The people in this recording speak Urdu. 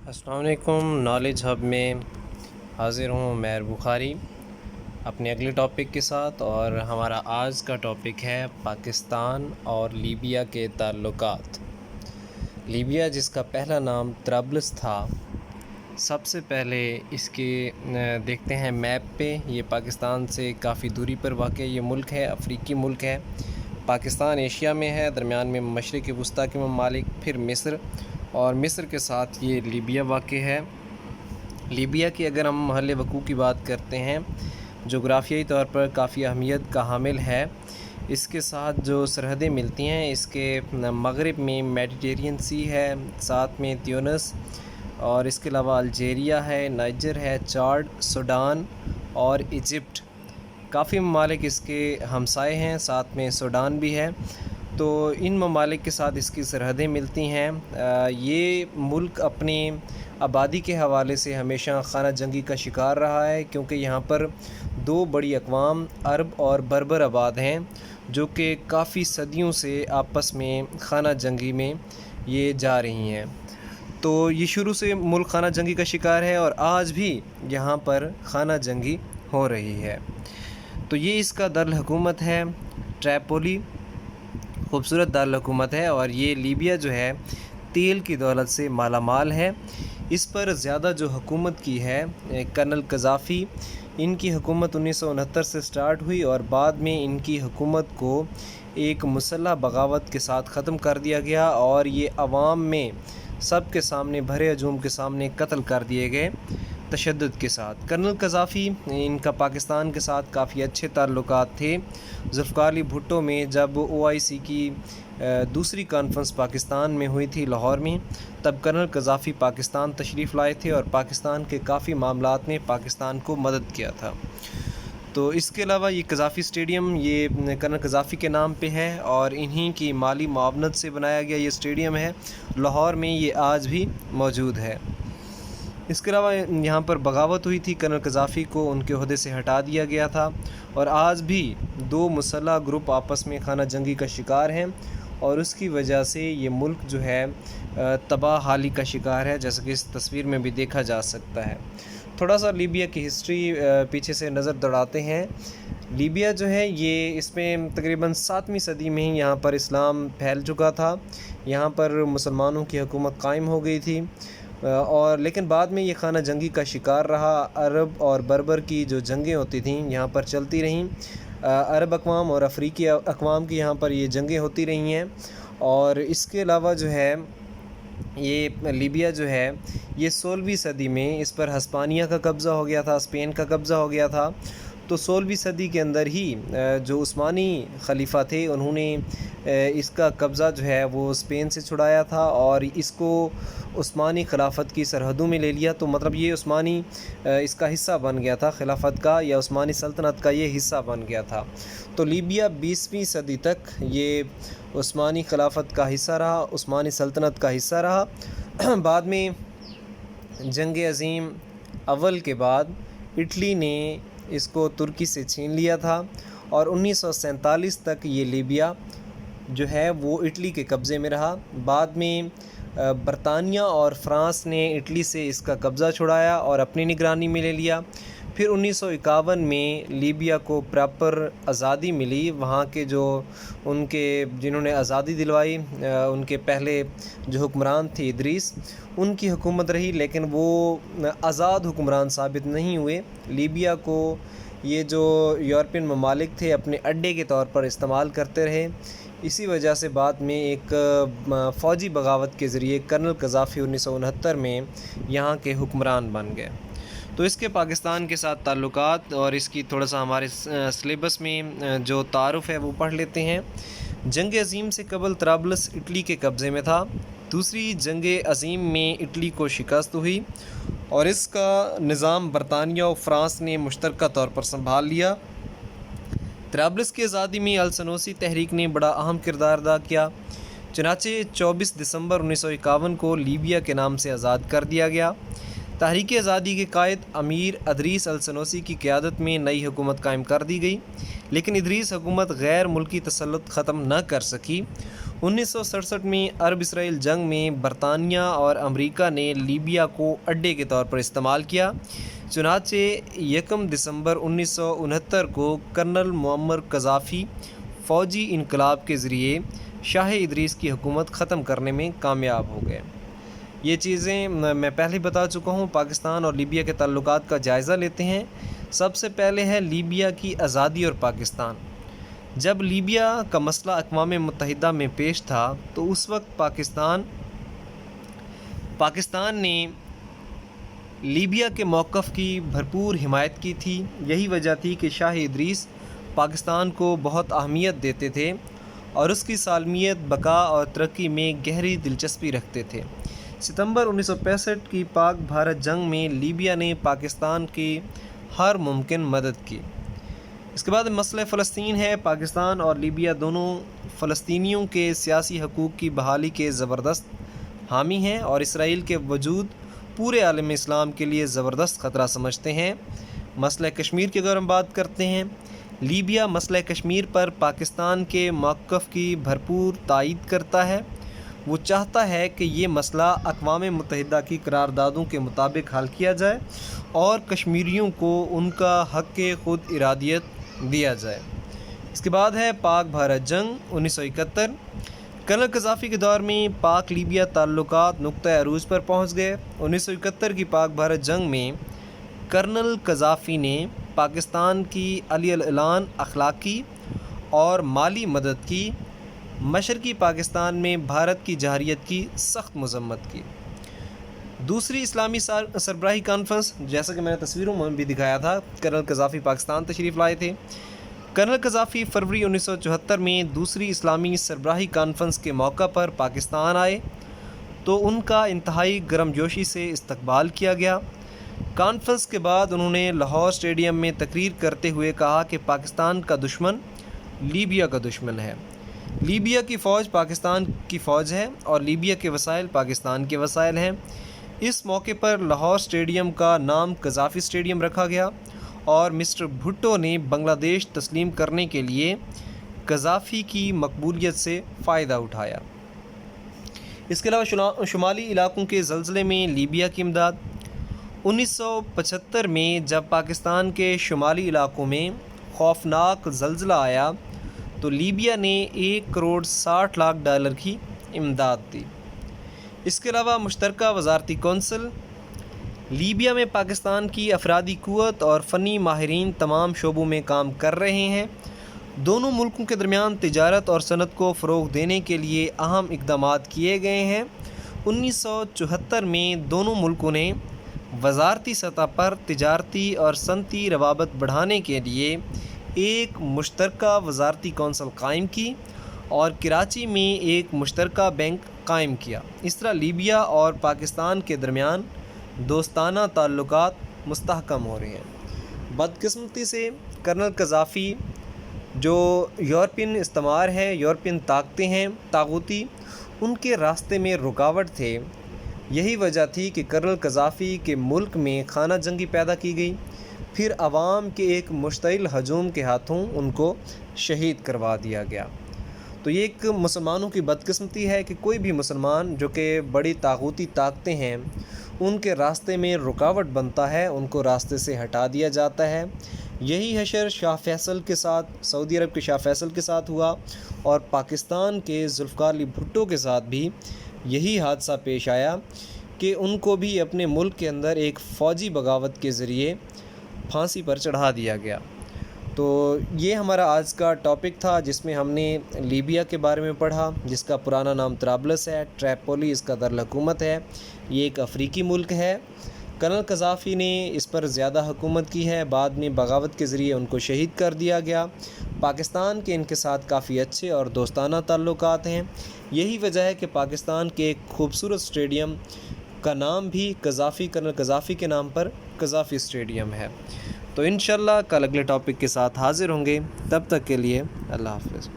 السلام علیکم۔ نالج ہب میں حاضر ہوں مہر بخاری اپنے اگلے ٹاپک کے ساتھ، اور ہمارا آج کا ٹاپک ہے پاکستان اور لیبیا کے تعلقات۔ لیبیا، جس کا پہلا نام طرابلس تھا، سب سے پہلے اس کے دیکھتے ہیں میپ پہ، یہ پاکستان سے کافی دوری پر واقع یہ ملک ہے، افریقی ملک ہے۔ پاکستان ایشیا میں ہے، درمیان میں مشرق وسطیٰ کے ممالک، پھر مصر، اور مصر کے ساتھ یہ لیبیا واقع ہے۔ لیبیا کی اگر ہم محل وقوع کی بات کرتے ہیں، جغرافیائی طور پر کافی اہمیت کا حامل ہے۔ اس کے ساتھ جو سرحدیں ملتی ہیں، اس کے مغرب میں میڈیٹرینین سی ہے، ساتھ میں تیونس، اور اس کے علاوہ الجیریا ہے، نائجر ہے، چاڈ، سوڈان اور ایجپٹ، کافی ممالک اس کے ہمسائے ہیں، ساتھ میں سوڈان بھی ہے۔ تو ان ممالک کے ساتھ اس کی سرحدیں ملتی ہیں۔ یہ ملک اپنی آبادی کے حوالے سے ہمیشہ خانہ جنگی کا شکار رہا ہے، کیونکہ یہاں پر دو بڑی اقوام عرب اور بربر آباد ہیں، جو کہ کافی صدیوں سے آپس میں خانہ جنگی میں یہ جا رہی ہیں۔ تو یہ شروع سے ملک خانہ جنگی کا شکار ہے، اور آج بھی یہاں پر خانہ جنگی ہو رہی ہے۔ تو یہ اس کا دارالحکومت ہے ٹریپولی، خوبصورت دارالحکومت ہے، اور یہ لیبیا جو ہے تیل کی دولت سے مالا مال ہے۔ اس پر زیادہ جو حکومت کی ہے کرنل قذافی، ان کی حکومت 1969 سے سٹارٹ ہوئی، اور بعد میں ان کی حکومت کو ایک مسلح بغاوت کے ساتھ ختم کر دیا گیا، اور یہ عوام میں سب کے سامنے، بھرے ہجوم کے سامنے قتل کر دیے گئے تشدد کے ساتھ۔ کرنل قذافی، ان کا پاکستان کے ساتھ کافی اچھے تعلقات تھے۔ ذوالفقار علی بھٹو میں جب OIC کی دوسری کانفرنس پاکستان میں ہوئی تھی لاہور میں، تب کرنل قذافی پاکستان تشریف لائے تھے، اور پاکستان کے کافی معاملات میں پاکستان کو مدد کیا تھا۔ تو اس کے علاوہ یہ قذافی اسٹیڈیم یہ کرنل قذافی کے نام پہ ہے، اور انہی کی مالی معاونت سے بنایا گیا یہ اسٹیڈیم ہے، لاہور میں یہ آج بھی موجود ہے۔ اس کے علاوہ یہاں پر بغاوت ہوئی تھی، کرنل قذافی کو ان کے عہدے سے ہٹا دیا گیا تھا، اور آج بھی دو مسلح گروپ آپس میں خانہ جنگی کا شکار ہیں، اور اس کی وجہ سے یہ ملک جو ہے تباہ حالی کا شکار ہے، جیسا کہ اس تصویر میں بھی دیکھا جا سکتا ہے۔ تھوڑا سا لیبیا کی ہسٹری پیچھے سے نظر دوڑاتے ہیں۔ لیبیا جو ہے یہ اس میں تقریباً 7ویں صدی میں ہی یہاں پر اسلام پھیل چکا تھا، یہاں پر مسلمانوں کی حکومت قائم ہو گئی تھی، اور لیکن بعد میں یہ خانہ جنگی کا شکار رہا۔ عرب اور بربر کی جو جنگیں ہوتی تھیں یہاں پر چلتی رہیں، عرب اقوام اور افریقی اقوام کی یہاں پر یہ جنگیں ہوتی رہی ہیں۔ اور اس کے علاوہ جو ہے یہ لیبیا جو ہے یہ 16ویں صدی میں اس پر ہسپانیہ کا قبضہ ہو گیا تھا، اسپین کا قبضہ ہو گیا تھا۔ تو 16ویں صدی کے اندر ہی جو عثمانی خلیفہ تھے انہوں نے اس کا قبضہ جو ہے وہ اسپین سے چھڑایا تھا، اور اس کو عثمانی خلافت کی سرحدوں میں لے لیا۔ تو مطلب یہ عثمانی اس کا حصہ بن گیا تھا، خلافت کا یا عثمانی سلطنت کا یہ حصہ بن گیا تھا۔ تو لیبیا 20ویں صدی تک یہ عثمانی خلافت کا حصہ رہا، عثمانی سلطنت کا حصہ رہا۔ بعد میں جنگ عظیم اول کے بعد اٹلی نے اس کو ترکی سے چھین لیا تھا، اور 1947 تک یہ لیبیا جو ہے وہ اٹلی کے قبضے میں رہا۔ بعد میں برطانیہ اور فرانس نے اٹلی سے اس کا قبضہ چھڑایا اور اپنی نگرانی میں لے لیا۔ پھر 1951 میں لیبیا کو پراپر آزادی ملی، وہاں کے جو ان کے جنہوں نے آزادی دلوائی، ان کے پہلے جو حکمران تھے ادریس، ان کی حکومت رہی، لیکن وہ آزاد حکمران ثابت نہیں ہوئے۔ لیبیا کو یہ جو یورپین ممالک تھے اپنے اڈے کے طور پر استعمال کرتے رہے، اسی وجہ سے بعد میں ایک فوجی بغاوت کے ذریعے کرنل قذافی 1969 میں یہاں کے حکمران بن گئے۔ تو اس کے پاکستان کے ساتھ تعلقات اور اس کی تھوڑا سا ہمارے سلیبس میں جو تعارف ہے وہ پڑھ لیتے ہیں۔ جنگ عظیم سے قبل طرابلس اٹلی کے قبضے میں تھا۔ دوسری جنگ عظیم میں اٹلی کو شکست ہوئی، اور اس کا نظام برطانیہ اور فرانس نے مشترکہ طور پر سنبھال لیا۔ طرابلس کی آزادی میں السنوسی تحریک نے بڑا اہم کردار ادا کیا، چنانچہ 24 دسمبر 1951 کو لیبیا کے نام سے آزاد کر دیا گیا۔ تحریک آزادی کے قائد امیر ادریس السنوسی کی قیادت میں نئی حکومت قائم کر دی گئی، لیکن ادریس حکومت غیر ملکی تسلط ختم نہ کر سکی۔ 1967 میں عرب اسرائیل جنگ میں برطانیہ اور امریکہ نے لیبیا کو اڈے کے طور پر استعمال کیا، چنانچہ 1 دسمبر 1969 کو کرنل معمر قذافی فوجی انقلاب کے ذریعے شاہ ادریس کی حکومت ختم کرنے میں کامیاب ہو گئے۔ یہ چیزیں میں پہلے بتا چکا ہوں۔ پاکستان اور لیبیا کے تعلقات کا جائزہ لیتے ہیں۔ سب سے پہلے ہے لیبیا کی آزادی اور پاکستان۔ جب لیبیا کا مسئلہ اقوام متحدہ میں پیش تھا تو اس وقت پاکستان نے لیبیا کے موقف کی بھرپور حمایت کی تھی۔ یہی وجہ تھی کہ شاہ ادریس پاکستان کو بہت اہمیت دیتے تھے اور اس کی سالمیت، بقا اور ترقی میں گہری دلچسپی رکھتے تھے۔ ستمبر 1965 کی پاک بھارت جنگ میں لیبیا نے پاکستان کی ہر ممکن مدد کی۔ اس کے بعد مسئلہ فلسطین ہے۔ پاکستان اور لیبیا دونوں فلسطینیوں کے سیاسی حقوق کی بحالی کے زبردست حامی ہیں اور اسرائیل کے وجود پورے عالم اسلام کے لیے زبردست خطرہ سمجھتے ہیں۔ مسئلہ کشمیر کی اگر ہم بات کرتے ہیں، لیبیا مسئلہ کشمیر پر پاکستان کے موقف کی بھرپور تائید کرتا ہے۔ وہ چاہتا ہے کہ یہ مسئلہ اقوام متحدہ کی قراردادوں کے مطابق حل کیا جائے اور کشمیریوں کو ان کا حق خود ارادیت دیا جائے۔ اس کے بعد ہے پاک بھارت جنگ 1971۔ کرنل قذافی کے دور میں پاک لیبیا تعلقات نقطۂ عروج پر پہنچ گئے۔ 1971 کی پاک بھارت جنگ میں کرنل قذافی نے پاکستان کی علی الاعلان اخلاقی اور مالی مدد کی، مشرقی پاکستان میں بھارت کی جارحیت کی سخت مذمت کی۔ دوسری اسلامی سربراہی کانفرنس، جیسا کہ میں نے تصویروں میں بھی دکھایا تھا، کرنل قذافی پاکستان تشریف لائے تھے۔ کرنل قذافی فروری 1974 میں دوسری اسلامی سربراہی کانفرنس کے موقع پر پاکستان آئے تو ان کا انتہائی گرم جوشی سے استقبال کیا گیا۔ کانفرنس کے بعد انہوں نے لاہور اسٹیڈیم میں تقریر کرتے ہوئے کہا کہ پاکستان کا دشمن لیبیا کا دشمن ہے، لیبیا کی فوج پاکستان کی فوج ہے اور لیبیا کے وسائل پاکستان کے وسائل ہیں۔ اس موقع پر لاہور اسٹیڈیم کا نام قذافی اسٹیڈیم رکھا گیا اور مسٹر بھٹو نے بنگلہ دیش تسلیم کرنے کے لیے قذافی کی مقبولیت سے فائدہ اٹھایا۔ اس کے علاوہ شمالی علاقوں کے زلزلے میں لیبیا کی امداد۔ 1975 میں جب پاکستان کے شمالی علاقوں میں خوفناک زلزلہ آیا تو لیبیا نے $1.60 کروڑ کی امداد دی۔ اس کے علاوہ مشترکہ وزارتی کونسل۔ لیبیا میں پاکستان کی افرادی قوت اور فنی ماہرین تمام شعبوں میں کام کر رہے ہیں۔ دونوں ملکوں کے درمیان تجارت اور صنعت کو فروغ دینے کے لیے اہم اقدامات کیے گئے ہیں۔ 1974 میں دونوں ملکوں نے وزارتی سطح پر تجارتی اور صنعتی روابط بڑھانے کے لیے ایک مشترکہ وزارتی کونسل قائم کی اور کراچی میں ایک مشترکہ بینک قائم کیا۔ اس طرح لیبیا اور پاکستان کے درمیان دوستانہ تعلقات مستحکم ہو رہے ہیں۔ بدقسمتی سے کرنل قذافی جو یورپین استعمار ہیں، یورپین طاقتیں ہیں طاغوتی، ان کے راستے میں رکاوٹ تھے۔ یہی وجہ تھی کہ کرنل قذافی کے ملک میں خانہ جنگی پیدا کی گئی، پھر عوام کے ایک مشتعل ہجوم کے ہاتھوں ان کو شہید کروا دیا گیا۔ تو یہ ایک مسلمانوں کی بدقسمتی ہے کہ کوئی بھی مسلمان جو کہ بڑی طاغوتی طاقتیں ہیں ان کے راستے میں رکاوٹ بنتا ہے، ان کو راستے سے ہٹا دیا جاتا ہے۔ یہی حشر شاہ فیصل کے ساتھ، سعودی عرب کے شاہ فیصل کے ساتھ ہوا اور پاکستان کے ذوالفقار علی بھٹو کے ساتھ بھی یہی حادثہ پیش آیا کہ ان کو بھی اپنے ملک کے اندر ایک فوجی بغاوت کے ذریعے پھانسی پر چڑھا دیا گیا۔ تو یہ ہمارا آج کا ٹاپک تھا جس میں ہم نے لیبیا کے بارے میں پڑھا، جس کا پرانا نام طرابلس ہے، ٹریپولی اس کا دارالحکومت ہے۔ یہ ایک افریقی ملک ہے۔ کرنل قذافی نے اس پر زیادہ حکومت کی ہے، بعد میں بغاوت کے ذریعے ان کو شہید کر دیا گیا۔ پاکستان کے ان کے ساتھ کافی اچھے اور دوستانہ تعلقات ہیں۔ یہی وجہ ہے کہ پاکستان کے ایک خوبصورت اسٹیڈیم کا نام بھی کرنل قذافی کے نام پر قذافی اسٹیڈیم ہے۔ تو انشاءاللہ کل اگلے ٹاپک کے ساتھ حاضر ہوں گے، تب تک کے لیے اللہ حافظ۔